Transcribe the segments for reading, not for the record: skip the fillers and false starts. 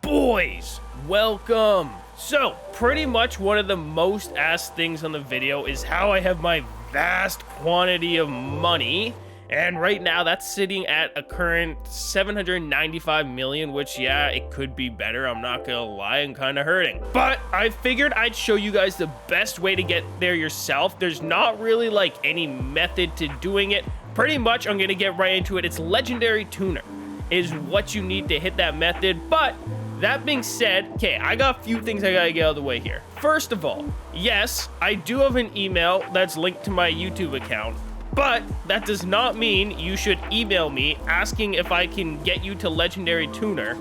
Boys, welcome. So, pretty much one of the most asked things on the video is how I have my vast quantity of money. And right now that's sitting at a current 795 million, which yeah, it could be better. I'm not gonna lie, I'm kind of hurting. But I figured I'd show you guys the best way to get there yourself. There's not really like any method to doing it. Pretty much I'm gonna get right into it. It's legendary tuner is what you need to hit that method. But that being said, okay, I got a few things I gotta get out of the way here. First of all, yes, I do have an email that's linked to my YouTube account. But that does not mean you should email me asking if I can get you to legendary tuner.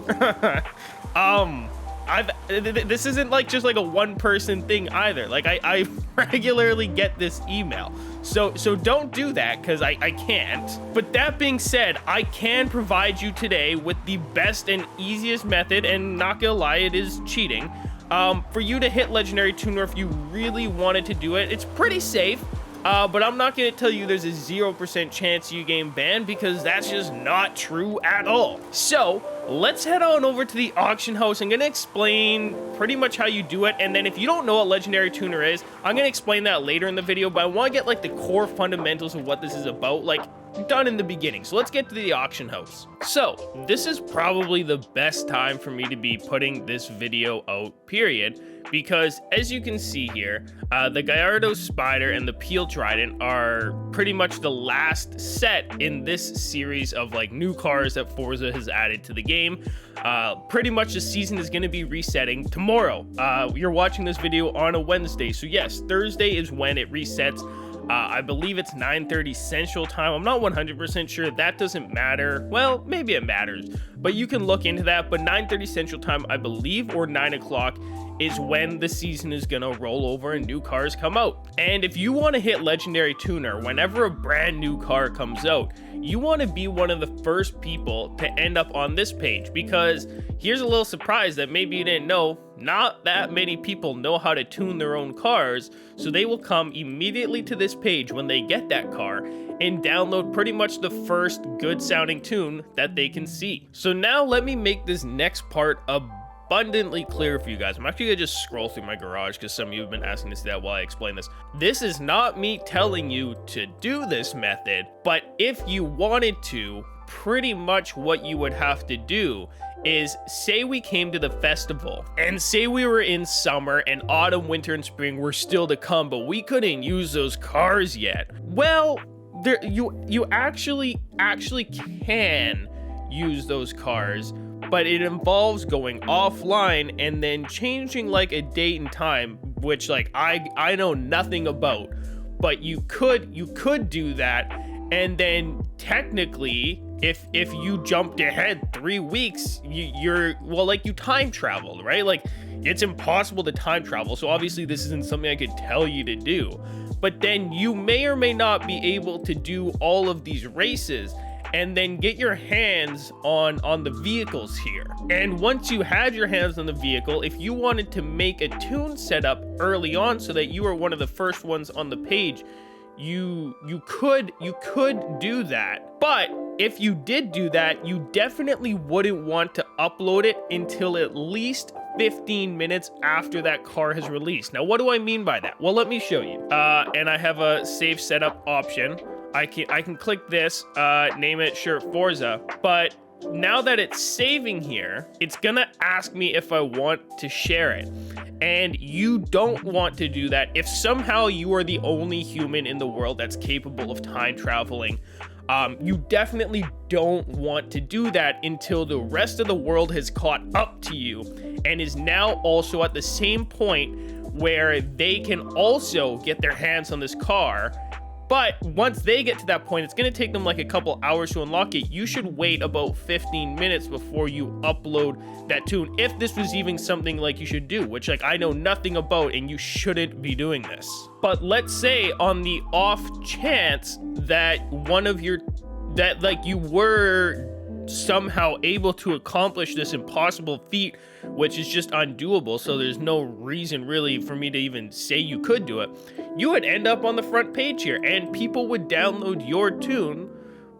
This isn't like just like a one-person thing either. Like I regularly get this email. So don't do that because I can't. But that being said, I can provide you today with the best and easiest method, and not gonna lie, it is cheating, for you to hit legendary tuner if you really wanted to do it. It's pretty safe. But I'm not going to tell you there's a 0% chance you game banned, because that's just not true at all. So let's head on over to the auction house. I'm going to explain pretty much how you do it. And then if you don't know what legendary tuner is, I'm going to explain that later in the video. But I want to get like the core fundamentals of what this is about, like done in the beginning. So let's get to the auction house. So this is probably the best time for me to be putting this video out, period. Because as you can see here, the Gallardo Spider and the Peel Trident are pretty much the last set in this series of like new cars that Forza has added to the game. Pretty much the season is going to be resetting tomorrow. You're watching this video on a Wednesday, so yes, Thursday is when it resets. I believe it's 9:30 Central Time. I'm not 100% sure. That doesn't matter. Well, maybe it matters, but you can look into that. But 9:30 Central Time, I believe, or 9 o'clock is when the season is gonna roll over and new cars come out. And if you want to hit legendary tuner whenever a brand new car comes out, you want to be one of the first people to end up on this page, because here's a little surprise that maybe you didn't know. Not that many people know how to tune their own cars, so they will come immediately to this page when they get that car and download pretty much the first good sounding tune that they can see. So now let me make this next part abundantly clear for you guys. I'm actually gonna just scroll through my garage because some of you have been asking to see that while I explain this. This is not me telling you to do this method, but if you wanted to, pretty much what you would have to do is, say we came to the festival and say we were in summer and autumn, winter, and spring were still to come, but we couldn't use those cars yet. Well, you actually can use those cars, but it involves going offline and then changing like a date and time, which like I know nothing about, but you could do that. And then technically, if you jumped ahead 3 weeks, you time traveled, right? Like, it's impossible to time travel. So obviously this isn't something I could tell you to do, but then you may or may not be able to do all of these races and then get your hands on the vehicles here. And once you had your hands on the vehicle, if you wanted to make a tune setup early on so that you were one of the first ones on the page, you could do that. But if you did do that, you definitely wouldn't want to upload it until at least 15 minutes after that car has released. Now, what do I mean by that? Well, let me show you. And I have a save setup option. I can click this, name it, sure, Forza. But now that it's saving here, it's gonna ask me if I want to share it. And you don't want to do that. If somehow you are the only human in the world that's capable of time traveling, you definitely don't want to do that until the rest of the world has caught up to you and is now also at the same point where they can also get their hands on this car. But once they get to that point, it's going to take them like a couple hours to unlock it. You should wait about 15 minutes before you upload that tune, if this was even something like you should do, which like I know nothing about, and you shouldn't be doing this. But let's say on the off chance that you were somehow able to accomplish this impossible feat, which is just undoable, so there's no reason really for me to even say you could do it, you would end up on the front page here, and people would download your tune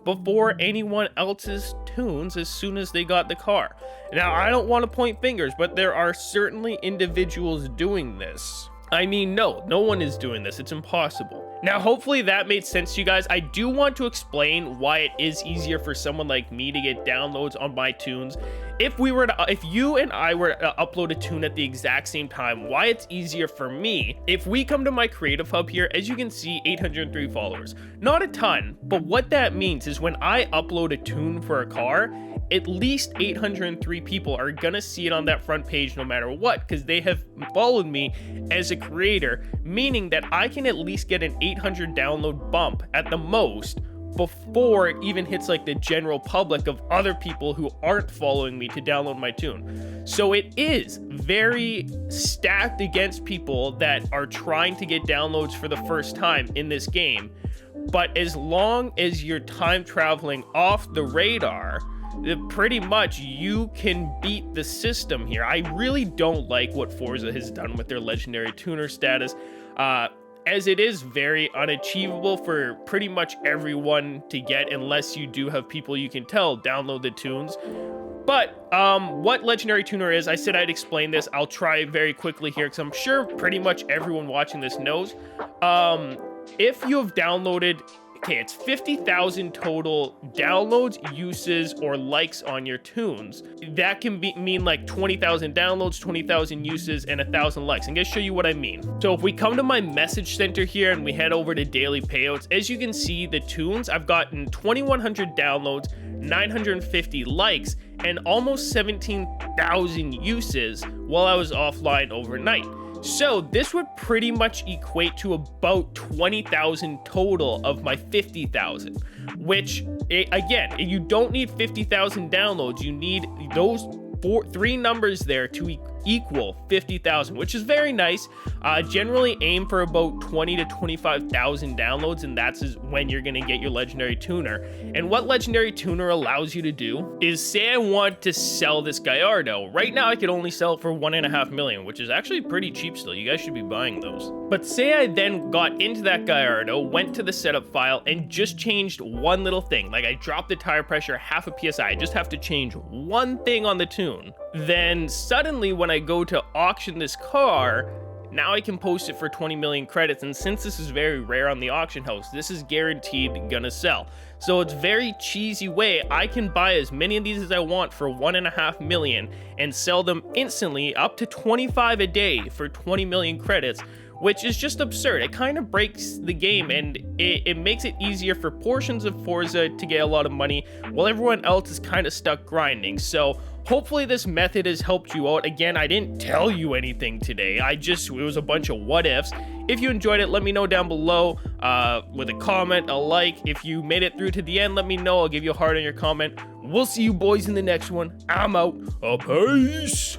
before anyone else's tunes as soon as they got the car. Now, I don't want to point fingers, but there are certainly individuals doing this. I mean, no one is doing this. It's impossible. Now, hopefully that made sense to you guys. I do want to explain why it is easier for someone like me to get downloads on my tunes. If you and I were to upload a tune at the exact same time, why it's easier for me. If we come to my creative hub here, as you can see, 803 followers. Not a ton, but what that means is when I upload a tune for a car, at least 803 people are gonna see it on that front page no matter what, because they have followed me as a creator, meaning that I can at least get an 800 download bump at the most before it even hits like the general public of other people who aren't following me to download my tune. So it is very stacked against people that are trying to get downloads for the first time in this game. But as long as you're time traveling off the radar, pretty much you can beat the system here. I really don't like what Forza has done with their legendary tuner status, as it is very unachievable for pretty much everyone to get unless you do have people you can tell download the tunes. But what legendary tuner is, I said I'd explain this. I'll try very quickly here because I'm sure pretty much everyone watching this knows. If you have downloaded, okay, it's 50,000 total downloads, uses, or likes on your tunes. That can mean like 20,000 downloads, 20,000 uses, and 1,000 likes. I'm gonna show you what I mean. So if we come to my message center here and we head over to daily payouts, as you can see, the tunes, I've gotten 2,100 downloads, 950 likes, and almost 17,000 uses while I was offline overnight. So this would pretty much equate to about 20,000 total of my 50,000, which again, you don't need 50,000 downloads. You need those three numbers there to equal 50,000, which is very nice. Generally aim for about 20 to 25,000 downloads, and that's when you're gonna get your legendary tuner. And what legendary tuner allows you to do is, say I want to sell this Gallardo. Right now I could only sell it for 1.5 million, which is actually pretty cheap still. You guys should be buying those. But say I then got into that Gallardo, went to the setup file, and just changed one little thing. Like I dropped the tire pressure half a PSI. I just have to change one thing on the tune. Then suddenly when I go to auction this car, now I can post it for 20 million credits, and since this is very rare on the auction house, this is guaranteed gonna sell. So it's very cheesy way I can buy as many of these as I want for 1.5 million and sell them instantly, up to 25 a day for 20 million credits, which is just absurd. It kind of breaks the game, and it makes it easier for portions of Forza to get a lot of money while everyone else is kind of stuck grinding. So hopefully this method has helped you out. Again, I didn't tell you anything today. It was a bunch of what ifs. If you enjoyed it, let me know down below with a comment, a like. If you made it through to the end, let me know. I'll give you a heart on your comment. We'll see you boys in the next one. I'm out. Peace.